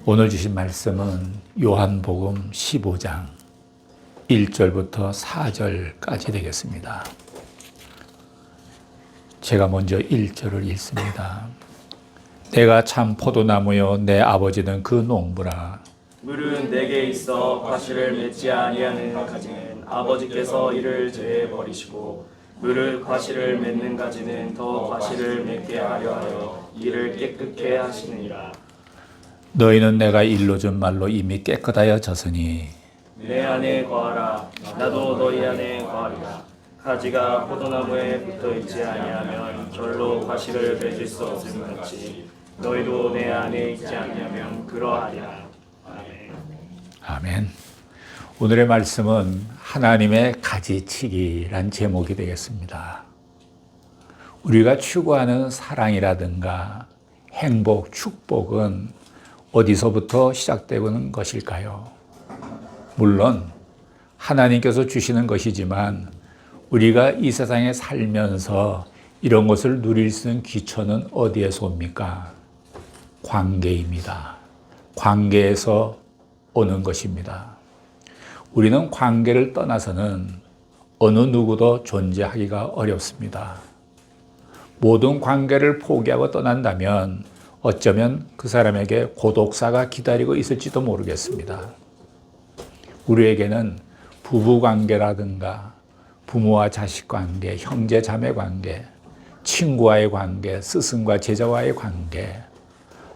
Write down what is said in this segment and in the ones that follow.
오늘 주신 말씀은 요한복음 15장 1절부터 4절까지 되겠습니다. 제가 먼저 1절을 읽습니다. 내가 참 포도나무요 내 아버지는 그 농부라. 물은 내게 있어 과실을 맺지 아니하는 가지는 아버지께서 이를 제해 버리시고 물을 과실을 맺는 가지는 더 과실을 맺게 하려 하여 이를 깨끗게 하시느니라. 너희는 내가 일러준 말로 이미 깨끗하여졌으니 내 안에 거하라. 나도 너희 안에 거하리라. 가지가 포도나무에 붙어 있지 아니하면 절로 과실을 맺을 수 없음 같이 너희도 내 안에 있지 않냐면 그러하리라. 아멘. 아멘. 오늘의 말씀은 하나님의 가지치기란 제목이 되겠습니다. 우리가 추구하는 사랑이라든가 행복, 축복은 어디서부터 시작되는 것일까요? 물론 하나님께서 주시는 것이지만 우리가 이 세상에 살면서 이런 것을 누릴 수 있는 기초는 어디에서 옵니까? 관계입니다. 관계에서 오는 것입니다. 우리는 관계를 떠나서는 어느 누구도 존재하기가 어렵습니다. 모든 관계를 포기하고 떠난다면 어쩌면 그 사람에게 고독사가 기다리고 있을지도 모르겠습니다. 우리에게는 부부관계라든가 부모와 자식 관계, 형제 자매 관계, 친구와의 관계, 스승과 제자와의 관계,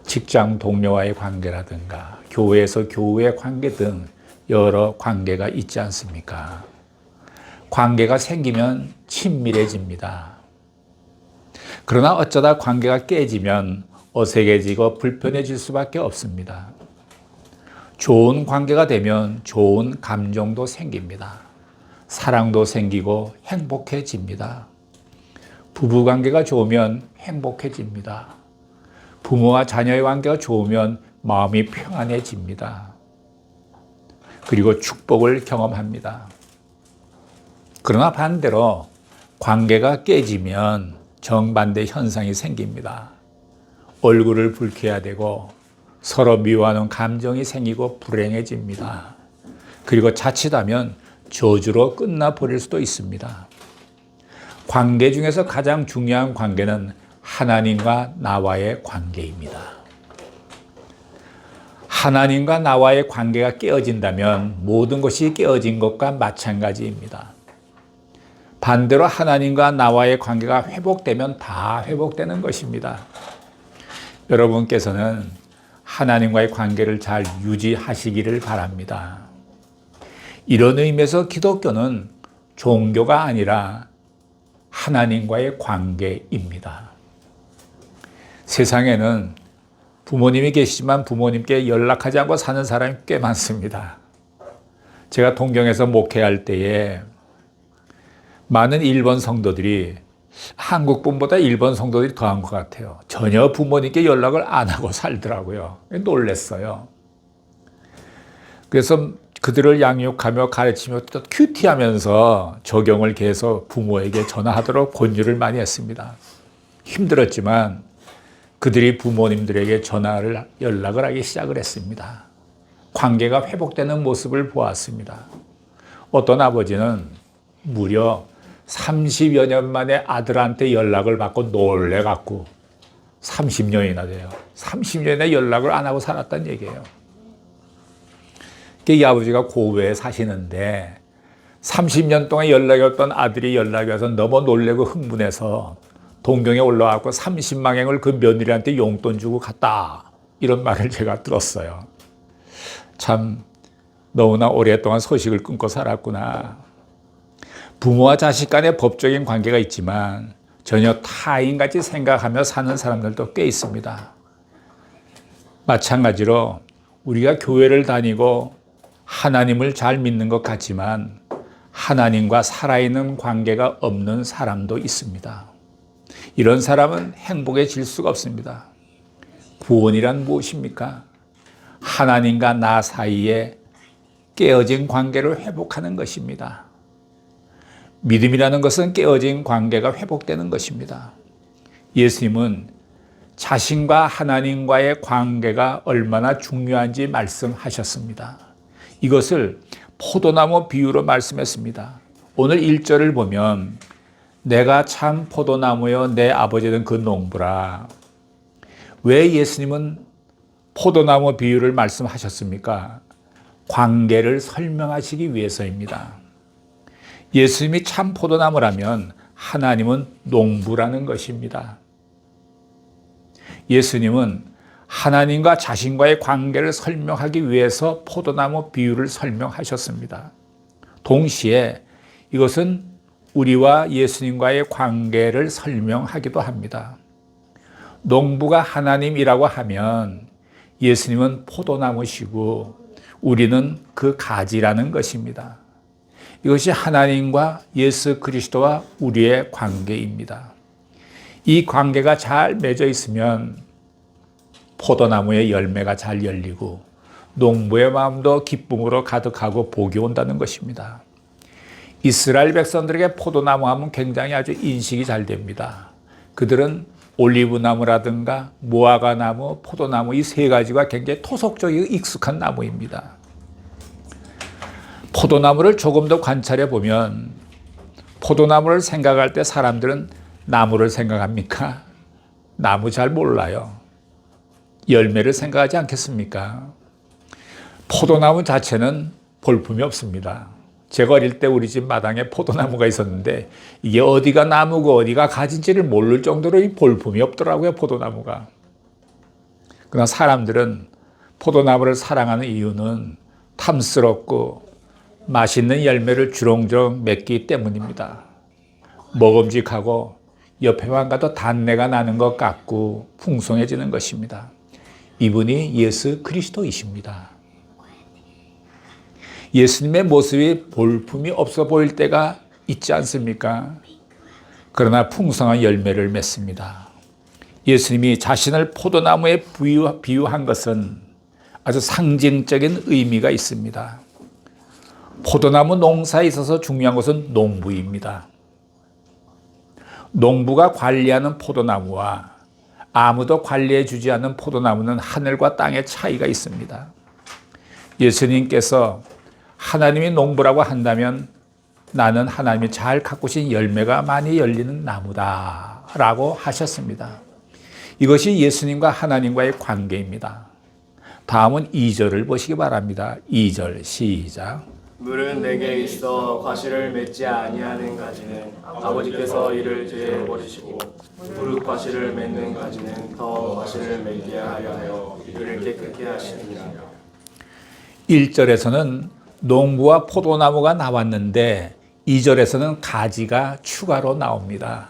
직장 동료와의 관계라든가 교회에서 교우의 관계 등 여러 관계가 있지 않습니까? 관계가 생기면 친밀해집니다. 그러나 어쩌다 관계가 깨지면 어색해지고 불편해질 수밖에 없습니다. 좋은 관계가 되면 좋은 감정도 생깁니다. 사랑도 생기고 행복해집니다. 부부관계가 좋으면 행복해집니다. 부모와 자녀의 관계가 좋으면 마음이 평안해집니다. 그리고 축복을 경험합니다. 그러나 반대로 관계가 깨지면 정반대 현상이 생깁니다. 얼굴을 붉혀야 되고 서로 미워하는 감정이 생기고 불행해집니다. 그리고 자칫하면 저주로 끝나버릴 수도 있습니다. 관계 중에서 가장 중요한 관계는 하나님과 나와의 관계입니다. 하나님과 나와의 관계가 깨어진다면 모든 것이 깨어진 것과 마찬가지입니다. 반대로 하나님과 나와의 관계가 회복되면 다 회복되는 것입니다. 여러분께서는 하나님과의 관계를 잘 유지하시기를 바랍니다. 이런 의미에서 기독교는 종교가 아니라 하나님과의 관계입니다. 세상에는 부모님이 계시지만 부모님께 연락하지 않고 사는 사람이 꽤 많습니다. 제가 동경에서 목회할 때에 많은 일본 성도들이 한국 분보다 일본 성도들이 더한 것 같아요. 전혀 부모님께 연락을 안 하고 살더라고요. 놀랐어요. 그래서 그들을 양육하며 가르치며 또 큐티하면서 적용을 계속 부모에게 전화하도록 권유를 많이 했습니다. 힘들었지만 그들이 부모님들에게 연락을 하기 시작을 했습니다. 관계가 회복되는 모습을 보았습니다. 어떤 아버지는 무려 30여 년 만에 아들한테 연락을 받고 놀래갖고 30년이나 돼요. 30년이나 연락을 안 하고 살았다는 얘기예요. 이 아버지가 고베에 사시는데 30년 동안 연락이 없던 아들이 연락이 와서 너무 놀래고 흥분해서 동경에 올라와서 30만행을 그 며느리한테 용돈 주고 갔다. 이런 말을 제가 들었어요. 참 너무나 오랫동안 소식을 끊고 살았구나. 부모와 자식 간의 법적인 관계가 있지만 전혀 타인같이 생각하며 사는 사람들도 꽤 있습니다. 마찬가지로 우리가 교회를 다니고 하나님을 잘 믿는 것 같지만 하나님과 살아있는 관계가 없는 사람도 있습니다. 이런 사람은 행복해질 수가 없습니다. 구원이란 무엇입니까? 하나님과 나 사이에 깨어진 관계를 회복하는 것입니다. 믿음이라는 것은 깨어진 관계가 회복되는 것입니다. 예수님은 자신과 하나님과의 관계가 얼마나 중요한지 말씀하셨습니다. 이것을 포도나무 비유로 말씀했습니다. 오늘 1절을 보면 내가 참 포도나무여 내 아버지는 그 농부라. 왜 예수님은 포도나무 비유를 말씀하셨습니까? 관계를 설명하시기 위해서입니다. 예수님이 참 포도나무라면 하나님은 농부라는 것입니다. 예수님은 하나님과 자신과의 관계를 설명하기 위해서 포도나무 비유를 설명하셨습니다. 동시에 이것은 우리와 예수님과의 관계를 설명하기도 합니다. 농부가 하나님이라고 하면 예수님은 포도나무시고 우리는 그 가지라는 것입니다. 이것이 하나님과 예수 그리스도와 우리의 관계입니다. 이 관계가 잘 맺어 있으면 포도나무의 열매가 잘 열리고 농부의 마음도 기쁨으로 가득하고 복이 온다는 것입니다. 이스라엘 백성들에게 포도나무 하면 굉장히 아주 인식이 잘 됩니다. 그들은 올리브나무라든가 무화과나무, 포도나무 이 세 가지가 굉장히 토속적이고 익숙한 나무입니다. 포도나무를 조금 더 관찰해 보면 포도나무를 생각할 때 사람들은 나무를 생각합니까? 나무 잘 몰라요. 열매를 생각하지 않겠습니까? 포도나무 자체는 볼품이 없습니다. 제가 어릴 때 우리 집 마당에 포도나무가 있었는데 이게 어디가 나무고 어디가 가지인지를 모를 정도로 이 볼품이 없더라고요, 포도나무가. 그러나 사람들은 포도나무를 사랑하는 이유는 탐스럽고 맛있는 열매를 주렁주렁 맺기 때문입니다. 먹음직하고 옆에만 가도 단내가 나는 것 같고 풍성해지는 것입니다. 이분이 예수 그리스도이십니다. 예수님의 모습이 볼품이 없어 보일 때가 있지 않습니까? 그러나 풍성한 열매를 맺습니다. 예수님이 자신을 포도나무에 비유한 것은 아주 상징적인 의미가 있습니다. 포도나무 농사에 있어서 중요한 것은 농부입니다. 농부가 관리하는 포도나무와 아무도 관리해 주지 않는 포도나무는 하늘과 땅의 차이가 있습니다. 예수님께서 하나님이 농부라고 한다면 나는 하나님이 잘 가꾸신 열매가 많이 열리는 나무다 라고 하셨습니다. 이것이 예수님과 하나님과의 관계입니다. 다음은 2절을 보시기 바랍니다. 2절 시작. 물은 내게 있어 과실을 맺지 아니하는 가지는 아버지께서 이를 제해 버리시고 무릇 과실을 맺는 가지는 더 과실을 맺게 하여 이를 깨끗게 하시느니라. 1절에서는 농부와 포도나무가 나왔는데 2절에서는 가지가 추가로 나옵니다.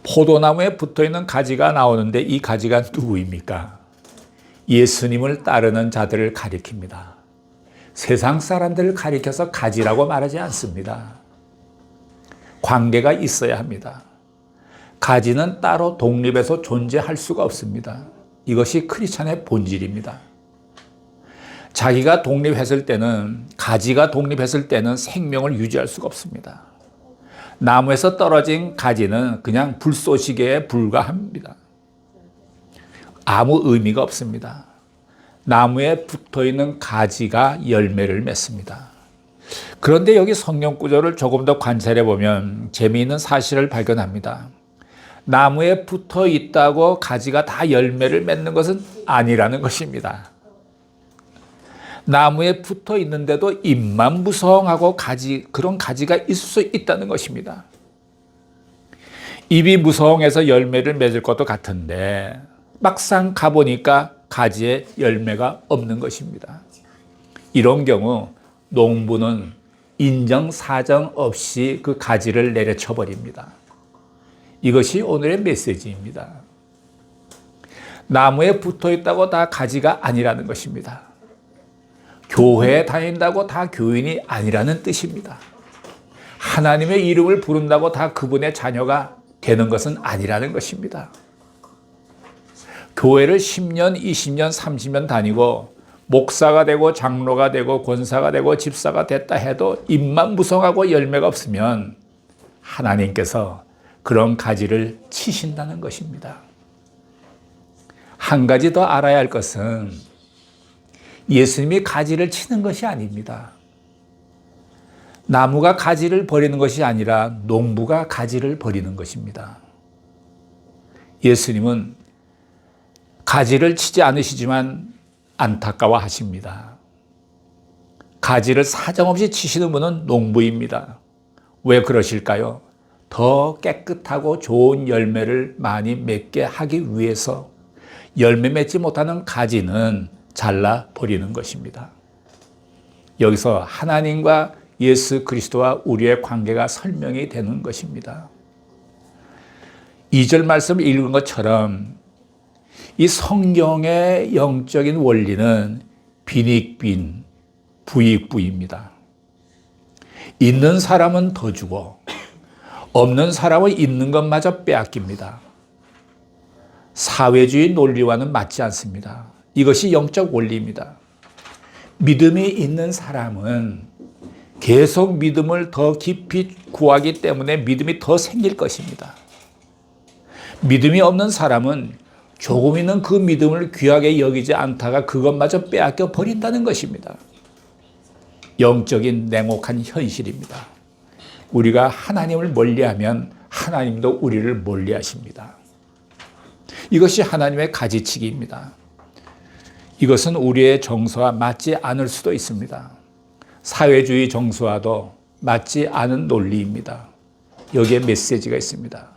포도나무에 붙어있는 가지가 나오는데 이 가지가 누구입니까? 예수님을 따르는 자들을 가리킵니다. 세상 사람들을 가리켜서 가지라고 말하지 않습니다. 관계가 있어야 합니다. 가지는 따로 독립해서 존재할 수가 없습니다. 이것이 크리스찬의 본질입니다. 자기가 독립했을 때는, 가지가 독립했을 때는 생명을 유지할 수가 없습니다. 나무에서 떨어진 가지는 그냥 불쏘시개에 불과합니다. 아무 의미가 없습니다. 나무에 붙어있는 가지가 열매를 맺습니다. 그런데 여기 성경 구절을 조금 더 관찰해 보면 재미있는 사실을 발견합니다. 나무에 붙어 있다고 가지가 다 열매를 맺는 것은 아니라는 것입니다. 나무에 붙어 있는데도 잎만 무성하고 그런 가지가 있을 수 있다는 것입니다. 잎이 무성해서 열매를 맺을 것도 같은데 막상 가보니까 가지에 열매가 없는 것입니다. 이런 경우 농부는 인정사정 없이 그 가지를 내려쳐 버립니다. 이것이 오늘의 메시지입니다. 나무에 붙어 있다고 다 가지가 아니라는 것입니다. 교회에 다닌다고 다 교인이 아니라는 뜻입니다. 하나님의 이름을 부른다고 다 그분의 자녀가 되는 것은 아니라는 것입니다. 교회를 10년, 20년, 30년 다니고 목사가 되고 장로가 되고 권사가 되고 집사가 됐다 해도 잎만 무성하고 열매가 없으면 하나님께서 그런 가지를 치신다는 것입니다. 한 가지 더 알아야 할 것은 예수님이 가지를 치는 것이 아닙니다. 나무가 가지를 버리는 것이 아니라 농부가 가지를 버리는 것입니다. 예수님은 가지를 치지 않으시지만 안타까워하십니다. 가지를 사정없이 치시는 분은 농부입니다. 왜 그러실까요? 더 깨끗하고 좋은 열매를 많이 맺게 하기 위해서 열매 맺지 못하는 가지는 잘라 버리는 것입니다. 여기서 하나님과 예수 그리스도와 우리의 관계가 설명이 되는 것입니다. 2절 말씀을 읽은 것처럼 이 성경의 영적인 원리는 빈익빈, 부익부입니다. 있는 사람은 더 주고 없는 사람은 있는 것마저 빼앗깁니다. 사회주의 논리와는 맞지 않습니다. 이것이 영적 원리입니다. 믿음이 있는 사람은 계속 믿음을 더 깊이 구하기 때문에 믿음이 더 생길 것입니다. 믿음이 없는 사람은 조금 있는 그 믿음을 귀하게 여기지 않다가 그것마저 빼앗겨 버린다는 것입니다. 영적인 냉혹한 현실입니다. 우리가 하나님을 멀리하면 하나님도 우리를 멀리하십니다. 이것이 하나님의 가지치기입니다. 이것은 우리의 정서와 맞지 않을 수도 있습니다. 사회주의 정서와도 맞지 않은 논리입니다. 여기에 메시지가 있습니다.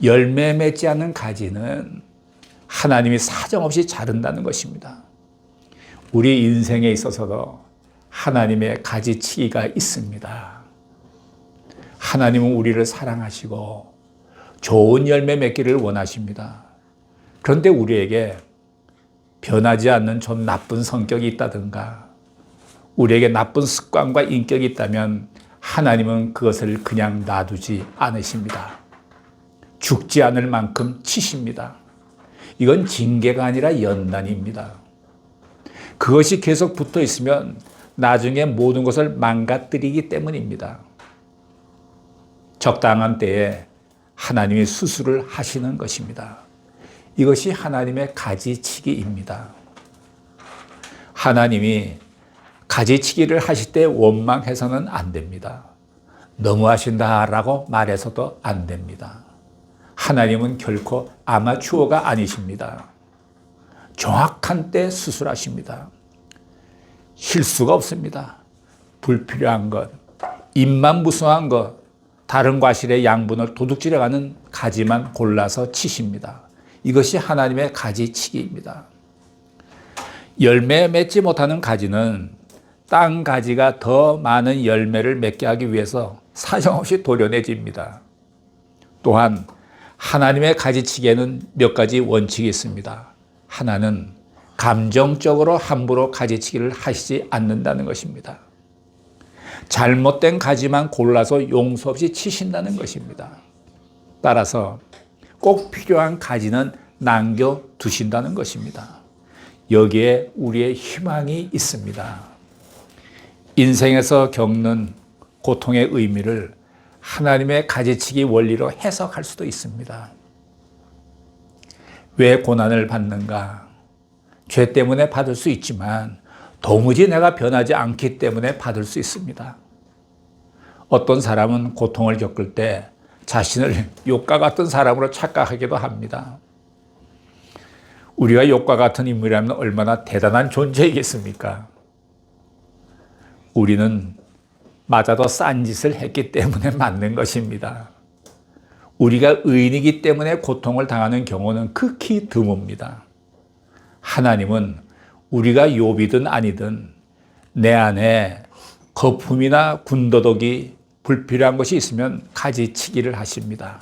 열매 맺지 않는 가지는 하나님이 사정없이 자른다는 것입니다. 우리 인생에 있어서도 하나님의 가지치기가 있습니다. 하나님은 우리를 사랑하시고 좋은 열매 맺기를 원하십니다. 그런데 우리에게 변하지 않는 좀 나쁜 성격이 있다든가 우리에게 나쁜 습관과 인격이 있다면 하나님은 그것을 그냥 놔두지 않으십니다. 죽지 않을 만큼 치십니다. 이건 징계가 아니라 연단입니다. 그것이 계속 붙어 있으면 나중에 모든 것을 망가뜨리기 때문입니다. 적당한 때에 하나님이 수술을 하시는 것입니다. 이것이 하나님의 가지치기입니다. 하나님이 가지치기를 하실 때 원망해서는 안 됩니다. 너무하신다라고 말해서도 안 됩니다. 하나님은 결코 아마추어가 아니십니다. 정확한 때 수술하십니다. 실수가 없습니다. 불필요한 것, 입만 무성한 것, 다른 과실의 양분을 도둑질해가는 가지만 골라서 치십니다. 이것이 하나님의 가지치기입니다. 열매 맺지 못하는 가지는 땅 가지가 더 많은 열매를 맺게 하기 위해서 사정없이 도려내집니다. 또한 하나님의 가지치기에는 몇 가지 원칙이 있습니다. 하나는 감정적으로 함부로 가지치기를 하시지 않는다는 것입니다. 잘못된 가지만 골라서 용서 없이 치신다는 것입니다. 따라서 꼭 필요한 가지는 남겨두신다는 것입니다. 여기에 우리의 희망이 있습니다. 인생에서 겪는 고통의 의미를 하나님의 가지치기 원리로 해석할 수도 있습니다. 왜 고난을 받는가? 죄 때문에 받을 수 있지만 도무지 내가 변하지 않기 때문에 받을 수 있습니다. 어떤 사람은 고통을 겪을 때 자신을 욥과 같은 사람으로 착각하기도 합니다. 우리가 욥과 같은 인물이라면 얼마나 대단한 존재이겠습니까? 우리는 맞아도 싼 짓을 했기 때문에 맞는 것입니다. 우리가 의인이기 때문에 고통을 당하는 경우는 극히 드뭅니다. 하나님은 우리가 욥이든 아니든 내 안에 거품이나 군더더기 불필요한 것이 있으면 가지치기를 하십니다.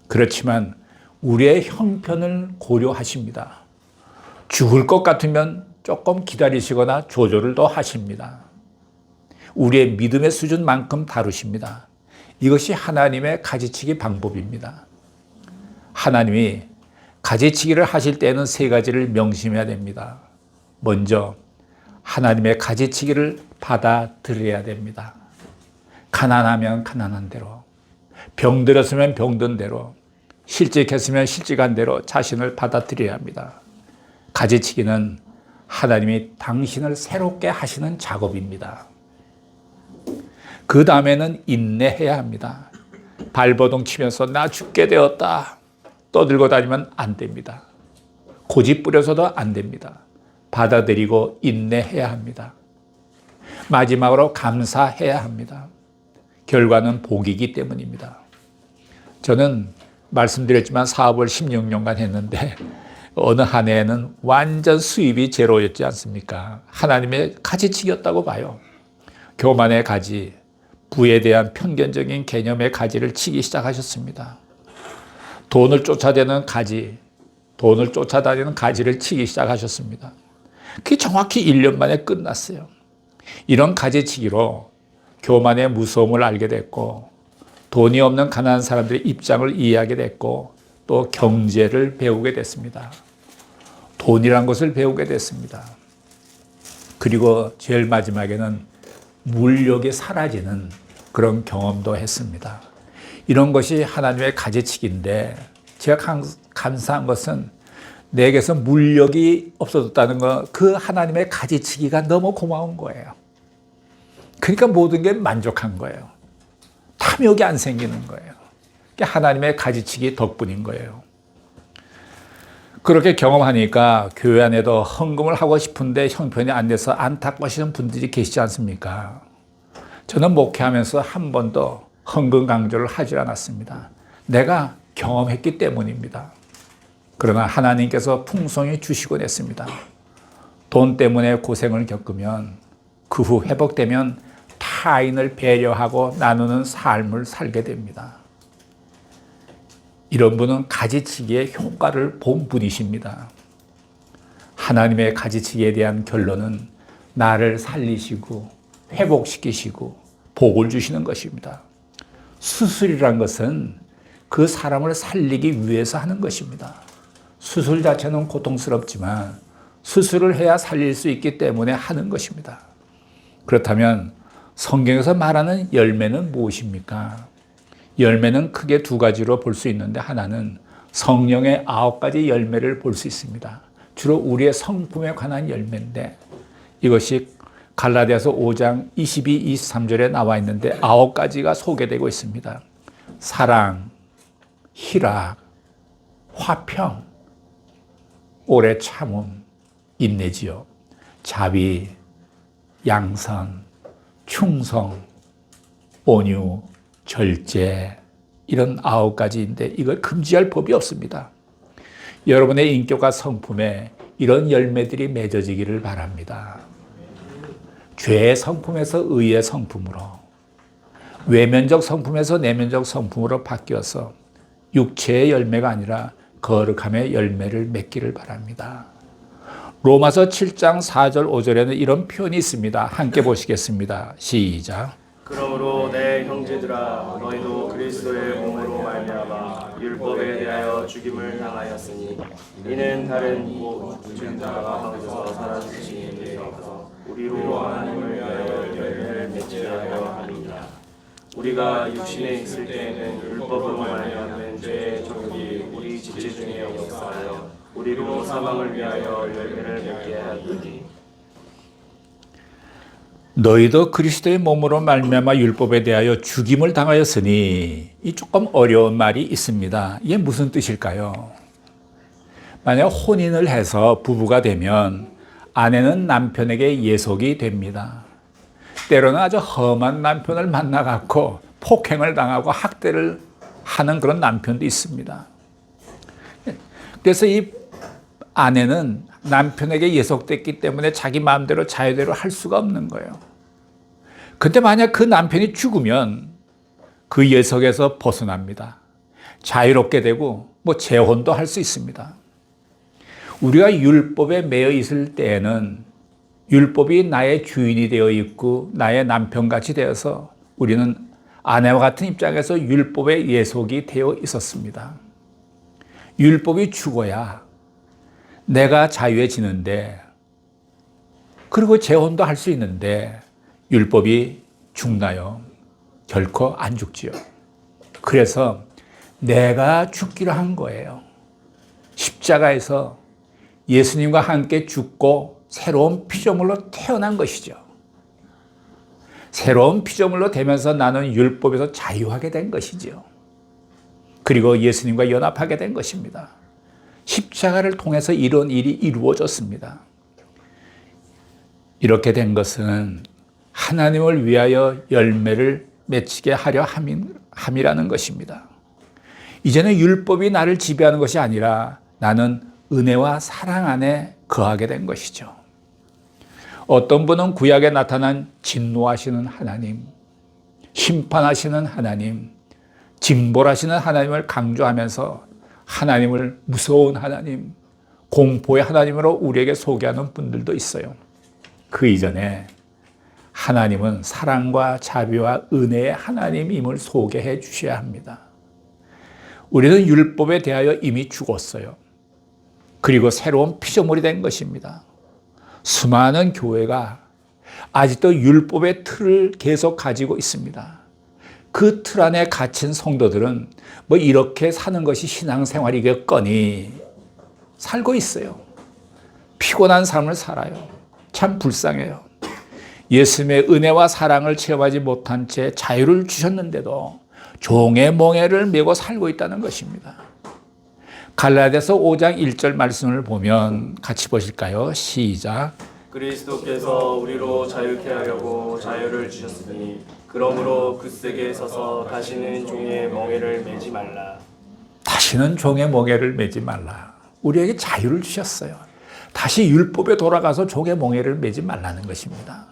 그렇지만 우리의 형편을 고려하십니다. 죽을 것 같으면 조금 기다리시거나 조절을 더 하십니다. 우리의 믿음의 수준만큼 다루십니다. 이것이 하나님의 가지치기 방법입니다. 하나님이 가지치기를 하실 때는 세 가지를 명심해야 됩니다. 먼저 하나님의 가지치기를 받아들여야 됩니다. 가난하면 가난한 대로, 병들었으면 병든 대로, 실직했으면 실직한 대로 자신을 받아들여야 합니다. 가지치기는 하나님이 당신을 새롭게 하시는 작업입니다. 그 다음에는 인내해야 합니다. 발버둥 치면서 나 죽게 되었다 떠들고 다니면 안 됩니다. 고집 부려서도 안 됩니다. 받아들이고 인내해야 합니다. 마지막으로 감사해야 합니다. 결과는 복이기 때문입니다. 저는 말씀드렸지만 사업을 16년간 했는데 어느 한 해에는 완전 수입이 제로였지 않습니까? 하나님의 가지치기였다고 봐요. 교만의 가지, 부에 대한 편견적인 개념의 가지를 치기 시작하셨습니다. 돈을 쫓아다니는 가지, 돈을 쫓아다니는 가지를 치기 시작하셨습니다. 그게 정확히 1년 만에 끝났어요. 이런 가지치기로 교만의 무서움을 알게 됐고 돈이 없는 가난한 사람들의 입장을 이해하게 됐고 또 경제를 배우게 됐습니다. 돈이란 것을 배우게 됐습니다. 그리고 제일 마지막에는 물욕이 사라지는 그런 경험도 했습니다. 이런 것이 하나님의 가지치기인데 제가 감사한 것은 내게서 물욕이 없어졌다는 것, 그 하나님의 가지치기가 너무 고마운 거예요. 그러니까 모든 게 만족한 거예요. 탐욕이 안 생기는 거예요. 하나님의 가지치기 덕분인 거예요. 그렇게 경험하니까 교회 안에도 헌금을 하고 싶은데 형편이 안 돼서 안타까우시는 분들이 계시지 않습니까? 저는 목회하면서 한 번도 헌금 강조를 하지 않았습니다. 내가 경험했기 때문입니다. 그러나 하나님께서 풍성히 주시곤 했습니다. 돈 때문에 고생을 겪으면 그 후 회복되면 타인을 배려하고 나누는 삶을 살게 됩니다. 이런 분은 가지치기의 효과를 본 분이십니다. 하나님의 가지치기에 대한 결론은 나를 살리시고 회복시키시고 복을 주시는 것입니다. 수술이란 것은 그 사람을 살리기 위해서 하는 것입니다. 수술 자체는 고통스럽지만 수술을 해야 살릴 수 있기 때문에 하는 것입니다. 그렇다면 성경에서 말하는 열매는 무엇입니까? 열매는 크게 두 가지로 볼 수 있는데 하나는 성령의 9가지 열매를 볼 수 있습니다. 주로 우리의 성품에 관한 열매인데 이것이 갈라디아서 5장 22, 23절에 나와 있는데 9가지가 소개되고 있습니다. 사랑, 희락, 화평, 오래 참음, 인내지요. 자비, 양선, 충성, 온유, 절제 이런 9가지인데 이걸 금지할 법이 없습니다. 여러분의 인격과 성품에 이런 열매들이 맺어지기를 바랍니다. 죄의 성품에서 의의 성품으로, 외면적 성품에서 내면적 성품으로 바뀌어서 육체의 열매가 아니라 거룩함의 열매를 맺기를 바랍니다. 로마서 7장 4절 5절에는 이런 표현이 있습니다. 함께 보시겠습니다. 시작. 그러므로 내 형제들아 너희도 그리스도의 몸으로 말미암아 율법에 대하여 죽임을 당하였으니 이는 다른 무증자가 방에서 살아주신 이에서 우리로 하나님을 위하여 열매를 맺게 하려 함이니라. 우리가 육신에 있을 때에는 율법으로 말미암는 죄의 정욕이 우리 지체 중에 역사하여 우리로 사망을 위하여 열매를 맺게 하였더니 너희도 그리스도의 몸으로 말미암아 율법에 대하여 죽임을 당하였으니 이 조금 어려운 말이 있습니다. 이게 무슨 뜻일까요? 만약 혼인을 해서 부부가 되면 아내는 남편에게 예속이 됩니다. 때로는 아주 험한 남편을 만나갖고 폭행을 당하고 학대를 하는 그런 남편도 있습니다. 그래서 이 아내는 남편에게 예속됐기 때문에 자기 마음대로 자유대로 할 수가 없는 거예요. 근데 만약 그 남편이 죽으면 그 예속에서 벗어납니다. 자유롭게 되고 재혼도 할 수 있습니다. 우리가 율법에 매여 있을 때에는 율법이 나의 주인이 되어 있고 나의 남편같이 되어서 우리는 아내와 같은 입장에서 율법의 예속이 되어 있었습니다. 율법이 죽어야 내가 자유해지는데 그리고 재혼도 할 수 있는데 율법이 죽나요? 결코 안 죽지요. 그래서 내가 죽기로 한 거예요. 십자가에서 예수님과 함께 죽고 새로운 피조물로 태어난 것이죠. 새로운 피조물로 되면서 나는 율법에서 자유하게 된 것이죠. 그리고 예수님과 연합하게 된 것입니다. 십자가를 통해서 이런 일이 이루어졌습니다. 이렇게 된 것은 하나님을 위하여 열매를 맺히게 하려 함이라는 것입니다. 이제는 율법이 나를 지배하는 것이 아니라 나는 은혜와 사랑 안에 거하게 된 것이죠. 어떤 분은 구약에 나타난 진노하시는 하나님, 심판하시는 하나님, 징벌하시는 하나님을 강조하면서 하나님을 무서운 하나님, 공포의 하나님으로 우리에게 소개하는 분들도 있어요. 그 이전에 하나님은 사랑과 자비와 은혜의 하나님임을 소개해 주셔야 합니다. 우리는 율법에 대하여 이미 죽었어요. 그리고 새로운 피조물이 된 것입니다. 수많은 교회가 아직도 율법의 틀을 계속 가지고 있습니다. 그 틀 안에 갇힌 성도들은 뭐 이렇게 사는 것이 신앙생활이겠거니 살고 있어요. 피곤한 삶을 살아요. 참 불쌍해요. 예수님의 은혜와 사랑을 체험하지 못한 채 자유를 주셨는데도 종의 멍에를 메고 살고 있다는 것입니다. 갈라디아서 5장 1절 말씀을 보면 같이 보실까요? 시작. 그리스도께서 우리로 자유케 하려고 자유를 주셨으니 그러므로 굳세게 서서 다시는 종의 멍에를 매지 말라. 다시는 종의 멍에를 매지 말라. 우리에게 자유를 주셨어요. 다시 율법에 돌아가서 종의 멍에를 매지 말라는 것입니다.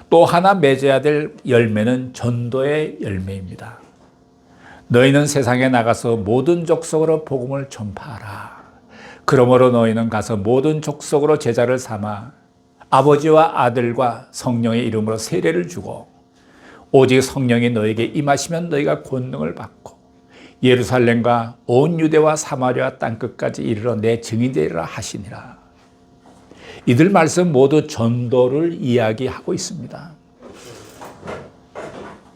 또 하나 맺어야 될 열매는 전도의 열매입니다. 너희는 세상에 나가서 모든 족속으로 복음을 전파하라. 그러므로 너희는 가서 모든 족속으로 제자를 삼아 아버지와 아들과 성령의 이름으로 세례를 주고 오직 성령이 너에게 임하시면 너희가 권능을 받고 예루살렘과 온 유대와 사마리아 땅끝까지 이르러 내 증인이 되리라 하시니라. 이들 말씀 모두 전도를 이야기하고 있습니다.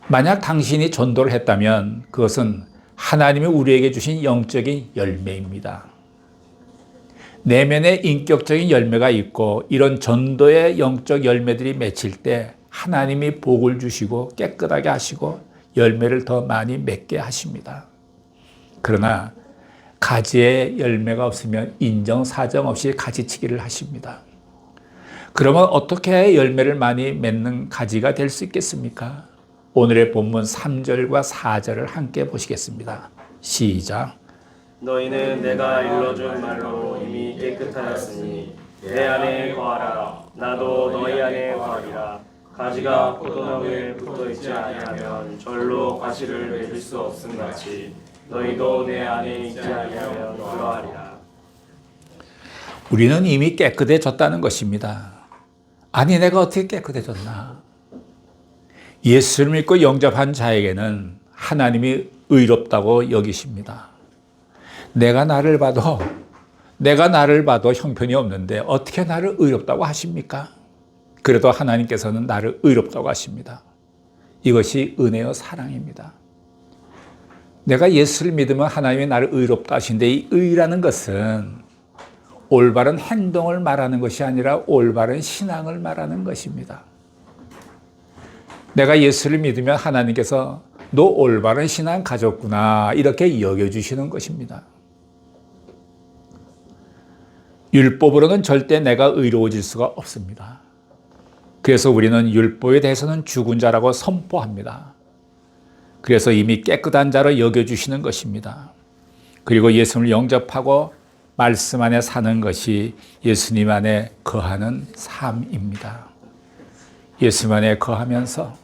만약 당신이 전도를 했다면 그것은 하나님이 우리에게 주신 영적인 열매입니다. 내면에 인격적인 열매가 있고 이런 전도의 영적 열매들이 맺힐 때 하나님이 복을 주시고 깨끗하게 하시고 열매를 더 많이 맺게 하십니다. 그러나 가지에 열매가 없으면 인정사정 없이 가지치기를 하십니다. 그러면 어떻게 열매를 많이 맺는 가지가 될 수 있겠습니까? 오늘의 본문 3절과 4절을 함께 보시겠습니다. 시작. 너희는 내가 일러준 말로 이미 깨끗하였으니 내 안에 거하라. 나도 너희 안에 거하리라. 가지가 포도나무에 붙어있지 아니하면 절로 과실을 맺을 수 없음 같이 너희도 내 안에 있지 아니하면 그러하리라. 우리는 이미 깨끗해졌다는 것입니다. 아니 내가 어떻게 깨끗해졌나? 예수를 믿고 영접한 자에게는 하나님이 의롭다고 여기십니다. 내가 나를 봐도 형편이 없는데 어떻게 나를 의롭다고 하십니까? 그래도 하나님께서는 나를 의롭다고 하십니다. 이것이 은혜와 사랑입니다. 내가 예수를 믿으면 하나님이 나를 의롭다 하시는데 이 의라는 것은 올바른 행동을 말하는 것이 아니라 올바른 신앙을 말하는 것입니다. 내가 예수를 믿으면 하나님께서 너 올바른 신앙 가졌구나 이렇게 여겨주시는 것입니다. 율법으로는 절대 내가 의로워질 수가 없습니다. 그래서 우리는 율법에 대해서는 죽은 자라고 선포합니다. 그래서 이미 깨끗한 자로 여겨주시는 것입니다. 그리고 예수님을 영접하고 말씀 안에 사는 것이 예수님 안에 거하는 삶입니다. 예수님 안에 거하면서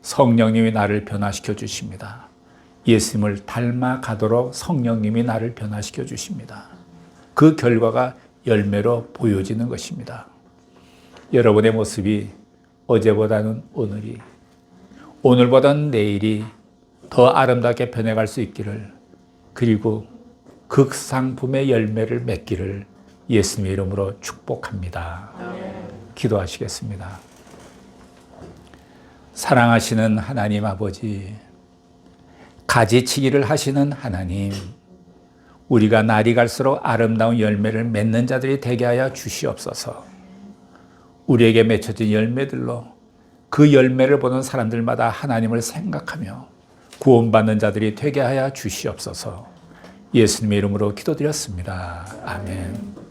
성령님이 나를 변화시켜 주십니다. 예수님을 닮아가도록 성령님이 나를 변화시켜 주십니다. 그 결과가 열매로 보여지는 것입니다. 여러분의 모습이 어제보다는 오늘이, 오늘보다는 내일이 더 아름답게 변해갈 수 있기를, 그리고 극상품의 열매를 맺기를 예수님의 이름으로 축복합니다. 기도하시겠습니다. 사랑하시는 하나님 아버지, 가지치기를 하시는 하나님, 우리가 날이 갈수록 아름다운 열매를 맺는 자들이 되게 하여 주시옵소서. 우리에게 맺혀진 열매들로 그 열매를 보는 사람들마다 하나님을 생각하며 구원받는 자들이 되게 하여 주시옵소서. 예수님의 이름으로 기도드렸습니다. 아멘.